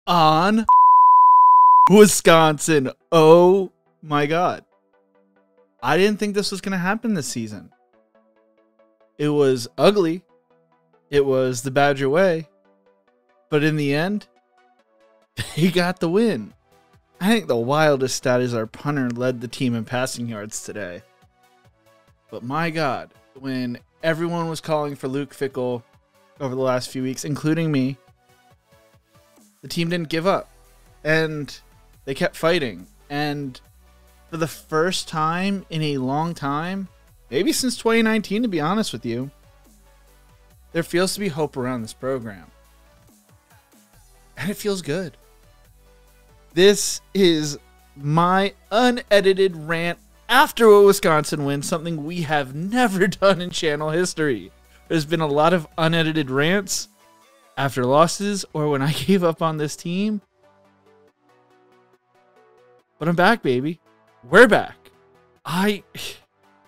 on Wisconsin. Oh my God. I didn't think this was going to happen this season. It was ugly. It was the Badger way. But in the end, they got the win. I think the wildest stat is our punter led the team in passing yards today. But my God, when everyone was calling for Luke Fickell over the last few weeks, including me, the team didn't give up. And they kept fighting. And for the first time in a long time, maybe since 2019, to be honest with you, there feels to be hope around this program. And it feels good. This is my unedited rant after a Wisconsin win, something we have never done in channel history. There's been a lot of unedited rants after losses or when I gave up on this team. But I'm back, baby. We're back. I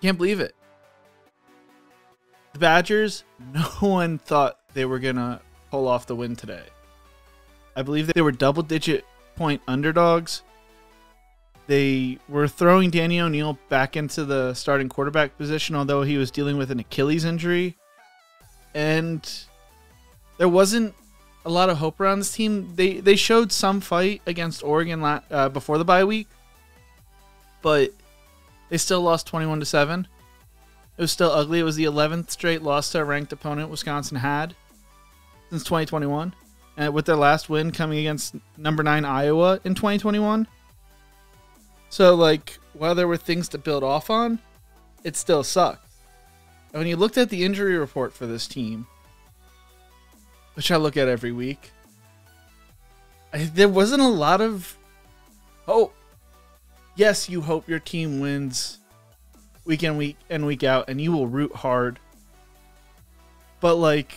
can't believe it. The Badgers, no one thought they were going to pull off the win today. I believe they were double-digit point underdogs. They were throwing Danny O'Neil back into the starting quarterback position, although he was dealing with an Achilles injury. And there wasn't a lot of hope around this team. They showed some fight against Oregon before the bye week, but they still lost 21-7. It was still ugly. It was the 11th straight loss to a ranked opponent Wisconsin had since 2021. And with their last win coming against number 9 Iowa in 2021. So, like, while there were things to build off on, it still sucked. And when you looked at the injury report for this team, which I look at every week, there wasn't a lot of hope. Yes, you hope your team wins week in, week and week out, and you will root hard. But, like,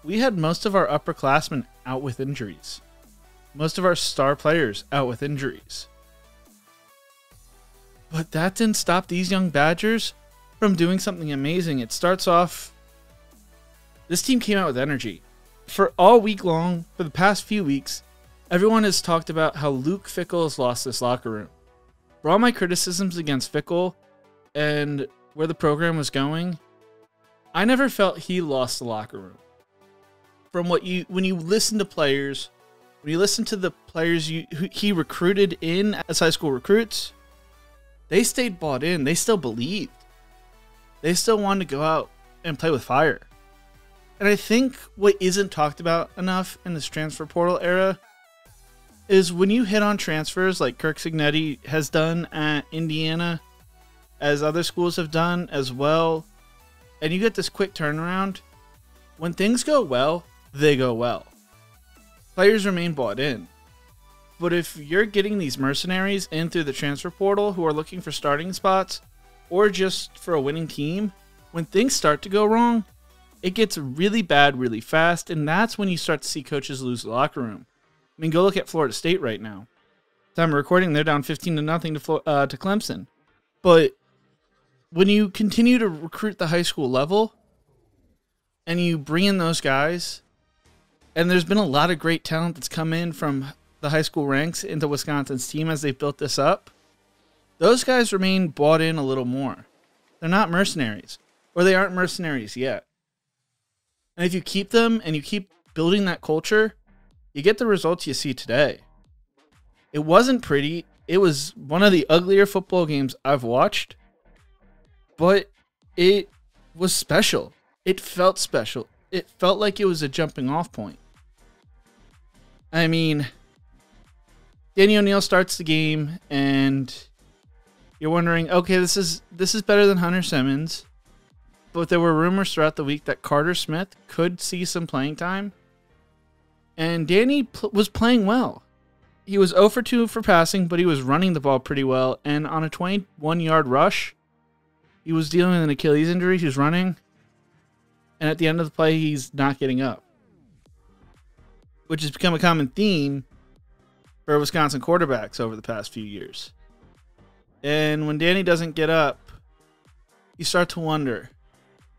we had most of our upperclassmen out with injuries. Most of our star players out with injuries. But that didn't stop these young Badgers from doing something amazing. It starts off, this team came out with energy. For all week long, for the past few weeks, everyone has talked about how Luke Fickell has lost this locker room. For all my criticisms against Fickell and where the program was going, I never felt he lost the locker room. From when you listen to players, when you listen to the players who he recruited in as high school recruits, they stayed bought in. They still believed. They still wanted to go out and play with fire. And I think what isn't talked about enough in this transfer portal era is when you hit on transfers like Kirk Cignetti has done at Indiana, as other schools have done as well, and you get this quick turnaround, when things go well, they go well. Players remain bought in. But if you're getting these mercenaries in through the transfer portal who are looking for starting spots or just for a winning team, when things start to go wrong, it gets really bad really fast, and that's when you start to see coaches lose the locker room. I mean, go look at Florida State right now. Time of recording, they're down 15-0 to Clemson. But when you continue to recruit the high school level and you bring in those guys, and there's been a lot of great talent that's come in from the high school ranks into Wisconsin's team as they've built this up, those guys remain bought in a little more. They're not mercenaries, or they aren't mercenaries yet. And if you keep them and you keep building that culture, you get the results you see today. It wasn't pretty. It was one of the uglier football games I've watched, but it was special. It felt special. It felt like it was a jumping off point. I mean, Danny O'Neil starts the game, and you're wondering, okay, this is better than Hunter Simmons. But there were rumors throughout the week that Carter Smith could see some playing time. And Danny was playing well. He was 0 for 2 for passing, but he was running the ball pretty well. And on a 21-yard rush, he was dealing with an Achilles injury. He was running. And at the end of the play, he's not getting up, which has become a common theme for Wisconsin quarterbacks over the past few years. And when Danny doesn't get up, you start to wonder,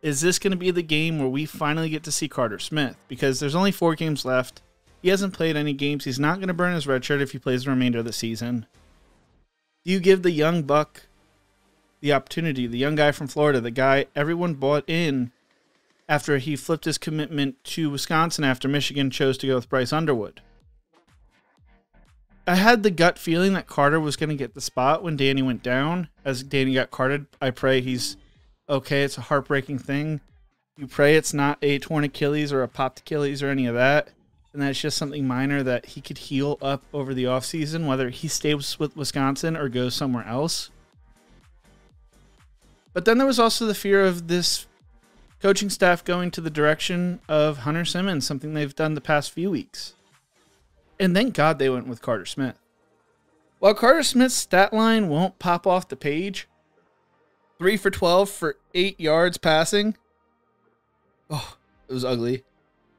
is this going to be the game where we finally get to see Carter Smith? Because there's only 4 games left. He hasn't played any games. He's not going to burn his red shirt if he plays the remainder of the season. Do you give the young buck the opportunity, the young guy from Florida, the guy everyone bought in after he flipped his commitment to Wisconsin after Michigan chose to go with Bryce Underwood? I had the gut feeling that Carter was going to get the spot when Danny went down. As Danny got carted, I pray he's okay. It's a heartbreaking thing. You pray it's not a torn Achilles or a popped Achilles or any of that, and that's just something minor that he could heal up over the offseason, whether he stays with Wisconsin or goes somewhere else. But then there was also the fear of this coaching staff going to the direction of Hunter Simmons, something they've done the past few weeks. And thank God they went with Carter Smith. While Carter Smith's stat line won't pop off the page, 3 for 12 for 8 yards passing. Oh, it was ugly.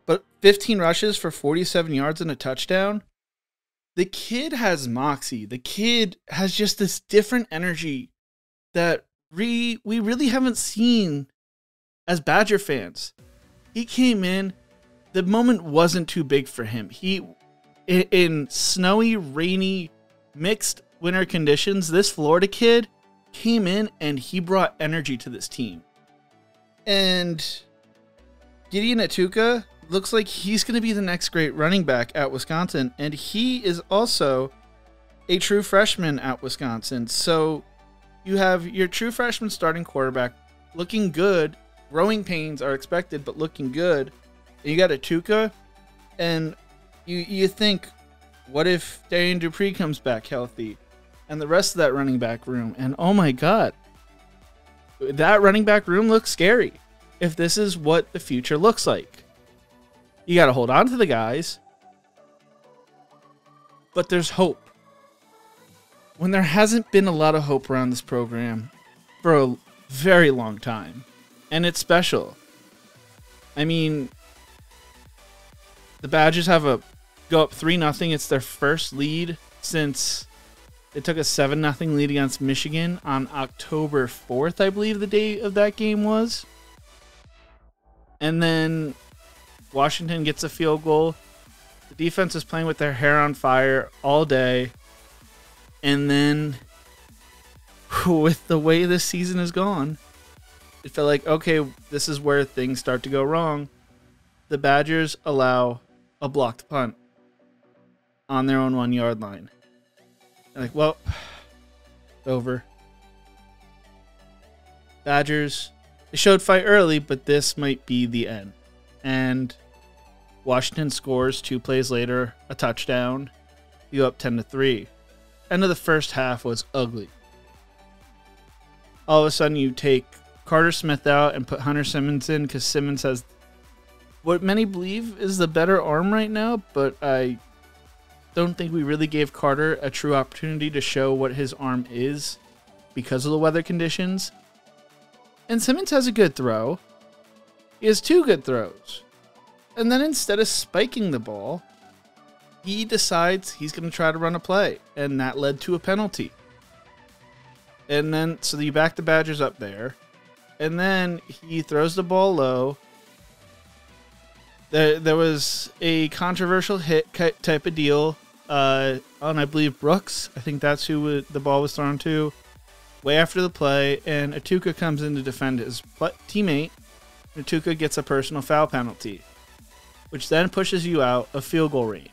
But 15 rushes for 47 yards and a touchdown. The kid has moxie. The kid has just this different energy that we really haven't seen as Badger fans. He came in, the moment wasn't too big for him. In snowy, rainy, mixed winter conditions, this Florida kid came in and he brought energy to this team. And Gideon Atuka looks like he's going to be the next great running back at Wisconsin. And he is also a true freshman at Wisconsin. So you have your true freshman starting quarterback looking good. Growing pains are expected, but looking good. And you got Atuka, and you think, what if Darian Dupree comes back healthy? And the rest of that running back room. And oh my God, that running back room looks scary if this is what the future looks like. You got to hold on to the guys, but there's hope. When there hasn't been a lot of hope around this program for a very long time, and it's special. I mean, the Badgers go up 3-0. It's their first lead since they took a 7-0 lead against Michigan on October 4th, I believe the day of that game was. And then Washington gets a field goal. The defense is playing with their hair on fire all day. And then, with the way this season has gone, it felt like, okay, this is where things start to go wrong. The Badgers allow a blocked punt on their own 1 yard line. They're like, well, over. Badgers, they showed fight early, but this might be the end. And Washington scores 2 plays later, a touchdown. You go up 10-3. End of the first half was ugly. All of a sudden, you take Carter Smith out and put Hunter Simmons in because Simmons has what many believe is the better arm right now, but I don't think we really gave Carter a true opportunity to show what his arm is because of the weather conditions. And Simmons has a good throw. He has 2 good throws. And then instead of spiking the ball, he decides he's going to try to run a play, and that led to a penalty. And then, so you back the Badgers up there, and then he throws the ball low. There was a controversial hit type of deal on, I believe, Brooks. I think that's who the ball was thrown to. Way after the play, and Atuka comes in to defend his teammate. Atuka gets a personal foul penalty, which then pushes you out of field goal range.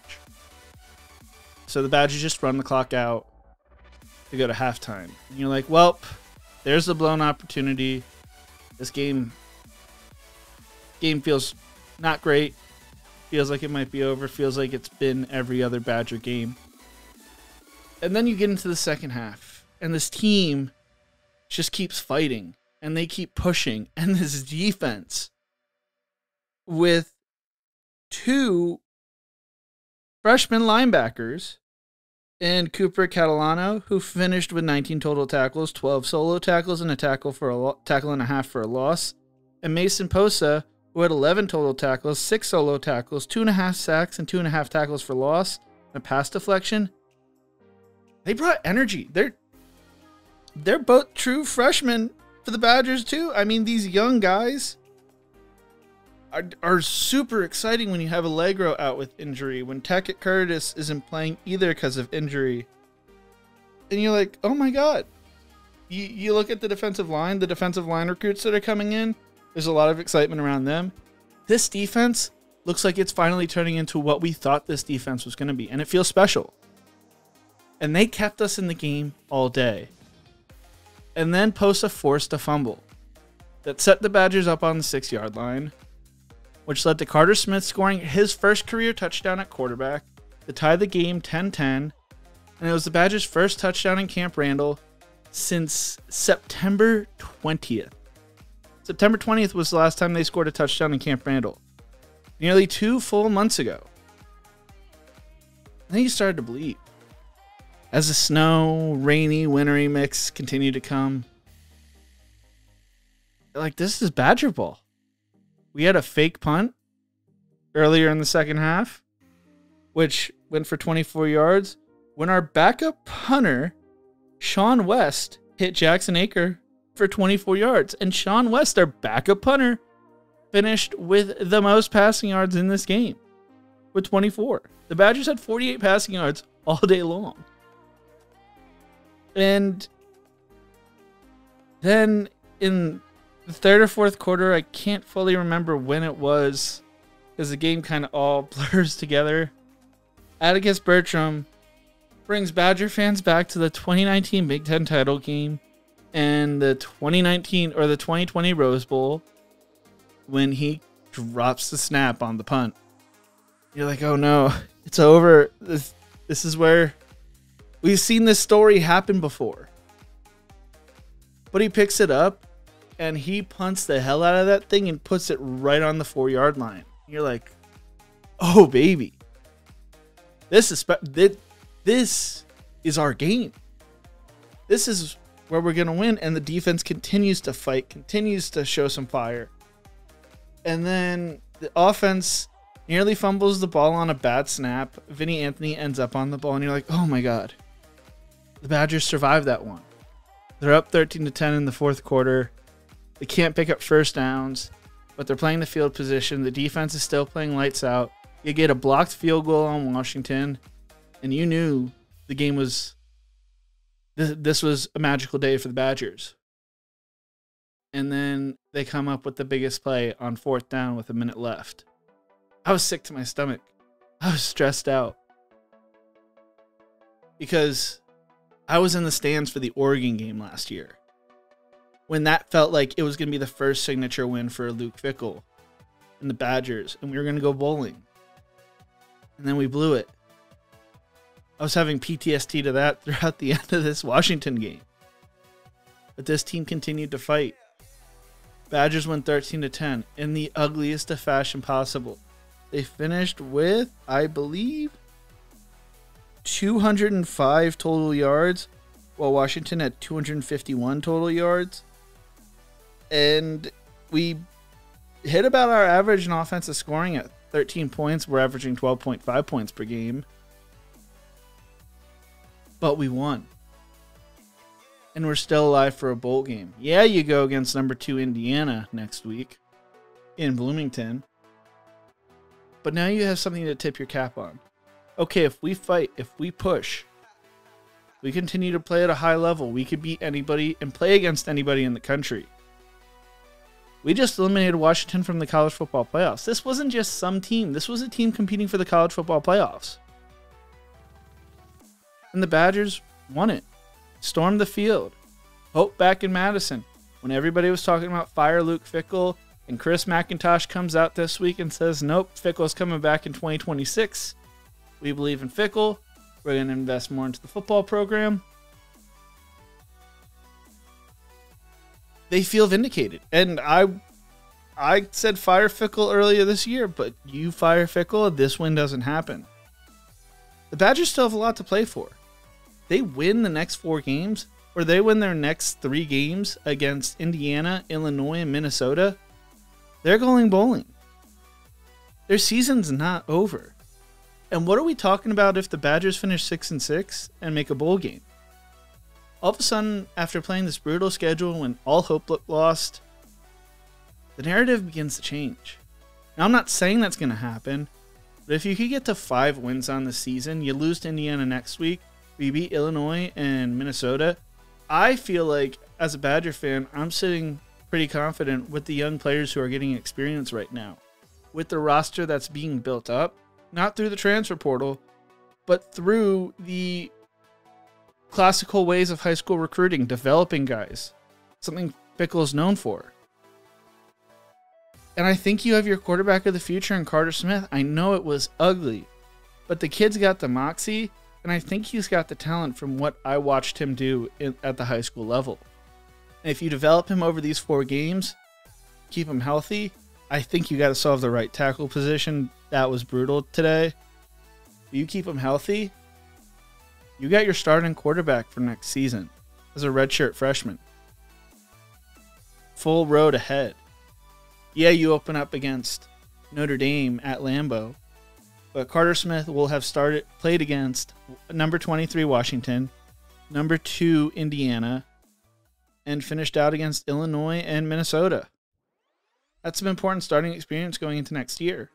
So the Badgers just run the clock out to go to halftime. And you're like, well, there's the blown opportunity. This game feels not great. Feels like it might be over. Feels like it's been every other Badger game. And then you get into the second half, and this team just keeps fighting, and they keep pushing. And this defense, with 2 freshman linebackers and Cooper Catalano, who finished with 19 total tackles, 12 solo tackles, and a tackle and a half for a loss, and Mason Posa, who had 11 total tackles, 6 solo tackles, 2.5 sacks, and 2.5 tackles for loss, and a pass deflection. They brought energy. They're both true freshmen for the Badgers too. I mean, these young guys are super exciting when you have Allegro out with injury, when Tackett Curtis isn't playing either because of injury. And you're like, oh my God. You look at the defensive line recruits that are coming in, there's a lot of excitement around them. This defense looks like it's finally turning into what we thought this defense was going to be, and it feels special. And they kept us in the game all day. And then Posa forced a fumble that set the Badgers up on the 6-yard line, which led to Carter Smith scoring his first career touchdown at quarterback to tie the game 10-10. And it was the Badgers' first touchdown in Camp Randall since September 20th. September 20th was the last time they scored a touchdown in Camp Randall. Nearly 2 full months ago. Then you started to believe. As the snow, rainy, wintry mix continued to come, like, this is Badger ball. We had a fake punt earlier in the second half, which went for 24 yards, when our backup punter, Sean West, hit Jackson Aker for 24 yards. And Sean West, our backup punter, finished with the most passing yards in this game with 24. The Badgers had 48 passing yards all day long. And then in the third or fourth quarter, I can't fully remember when it was because the game kind of all blurs together. Atticus Bertram brings Badger fans back to the 2019 Big Ten title game and the 2020 Rose Bowl when he drops the snap on the punt. You're like, oh no, it's over. This is where we've seen this story happen before. But he picks it up and he punts the hell out of that thing and puts it right on the 4-yard line. You're like, oh baby, this is our game. This is where we're gonna win. And the defense continues to fight, continues to show some fire. And then the offense nearly fumbles the ball on a bad snap. Vinny Anthony ends up on the ball, and you're like, oh my God. The Badgers survived that one. They're up 13-10 in the fourth quarter. They can't pick up first downs, but they're playing the field position. The defense is still playing lights out. You get a blocked field goal on Washington, and you knew the game was... This was a magical day for the Badgers. And then they come up with the biggest play on fourth down with a minute left. I was sick to my stomach. I was stressed out. Because I was in the stands for the Oregon game last year, when that felt like it was going to be the first signature win for Luke Fickell and the Badgers, and we were going to go bowling. And then we blew it. I was having PTSD to that throughout the end of this Washington game. But this team continued to fight. Badgers won 13-10 in the ugliest of fashion possible. They finished with, I believe, 205 total yards, while Washington had 251 total yards. And we hit about our average in offensive scoring at 13 points. We're averaging 12.5 points per game. But we won. And we're still alive for a bowl game. Yeah, you go against number 2 Indiana next week in Bloomington. But now you have something to tip your cap on. Okay, if we fight, if we push, we continue to play at a high level, we could beat anybody and play against anybody in the country. We just eliminated Washington from the college football playoffs. This wasn't just some team. This was a team competing for the college football playoffs. And the Badgers won it. Stormed the field. Hope back in Madison. When everybody was talking about fire Luke Fickell, and Chris McIntosh comes out this week and says, nope, Fickell's coming back in 2026. We believe in Fickell. We're going to invest more into the football program. They feel vindicated. And I said fire Fickell earlier this year, but you fire Fickell, this win doesn't happen. The Badgers still have a lot to play for. They win the next 4 games, or they win their next 3 games against Indiana, Illinois, and Minnesota, they're going bowling. Their season's not over. And what are we talking about if the Badgers finish 6-6 and make a bowl game? All of a sudden, after playing this brutal schedule when all hope looked lost, the narrative begins to change. Now, I'm not saying that's going to happen, but if you could get to 5 wins on the season, you lose to Indiana next week, you beat Illinois and Minnesota, I feel like, as a Badger fan, I'm sitting pretty confident with the young players who are getting experience right now. With the roster that's being built up, not through the transfer portal, but through the classical ways of high school recruiting, developing guys, something Fickle is known for. And I think you have your quarterback of the future in Carter Smith. I know it was ugly, but the kid's got the moxie, and I think he's got the talent from what I watched him do at the high school level. And if you develop him over these 4 games, keep him healthy, I think you got to solve the right tackle position. That was brutal today. If you keep him healthy, you got your starting quarterback for next season as a redshirt freshman. Full road ahead. Yeah, you open up against Notre Dame at Lambeau, but Carter Smith will have played against number 23 Washington, number 2 Indiana, and finished out against Illinois and Minnesota. That's some important starting experience going into next year.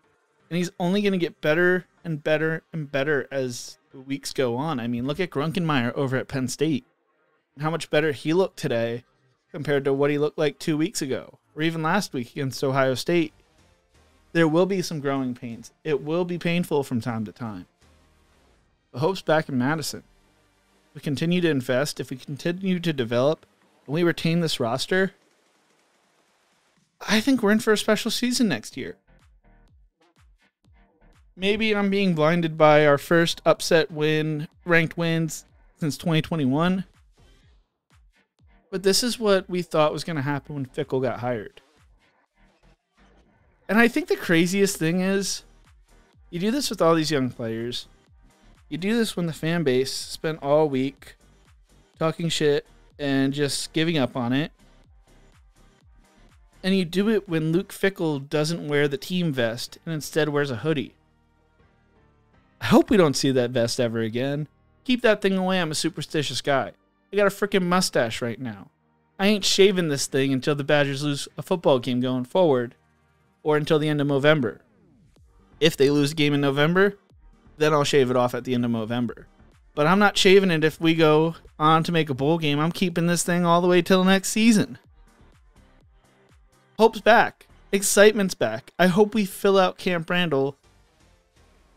And he's only going to get better and better and better as the weeks go on. I mean, look at Grunkenmeyer over at Penn State. How much better he looked today compared to what he looked like 2 weeks ago, or even last week against Ohio State. There will be some growing pains. It will be painful from time to time. The hope's back in Madison. If we continue to invest, if we continue to develop, and we retain this roster, I think we're in for a special season next year. Maybe I'm being blinded by our first upset win, ranked wins since 2021. But this is what we thought was going to happen when Fickle got hired. And I think the craziest thing is, you do this with all these young players. You do this when the fan base spent all week talking shit and just giving up on it. And you do it when Luke Fickle doesn't wear the team vest and instead wears a hoodie. I hope we don't see that vest ever again. Keep that thing away. I'm a superstitious guy. I got a freaking mustache right now. I ain't shaving this thing until the Badgers lose a football game going forward, or until the end of November. If they lose a game in November, then I'll shave it off at the end of November. But I'm not shaving it if we go on to make a bowl game. I'm keeping this thing all the way till next season. Hope's back. Excitement's back. I hope we fill out Camp Randall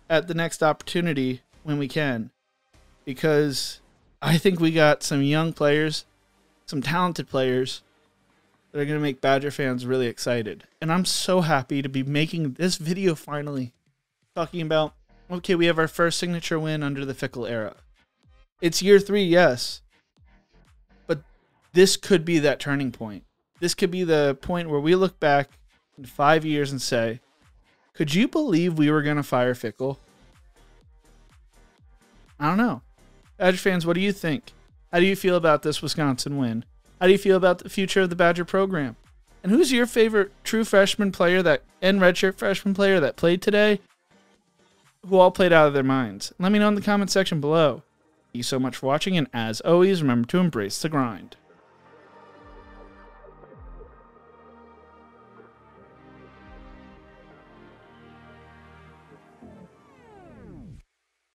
at the next opportunity when we can, because I think we got some young players, some talented players that are going to make Badger fans really excited. And I'm so happy to be making this video finally, talking about, okay, we have our first signature win under the Fickle era. It's year 3, yes, but this could be that turning point. This could be the point where we look back in 5 years and say, could you believe we were going to fire Fickle? I don't know. Badger fans, what do you think? How do you feel about this Wisconsin win? How do you feel about the future of the Badger program? And who's your favorite true freshman player and redshirt freshman player that played today, who all played out of their minds? Let me know in the comment section below. Thank you so much for watching, and as always, remember to embrace the grind.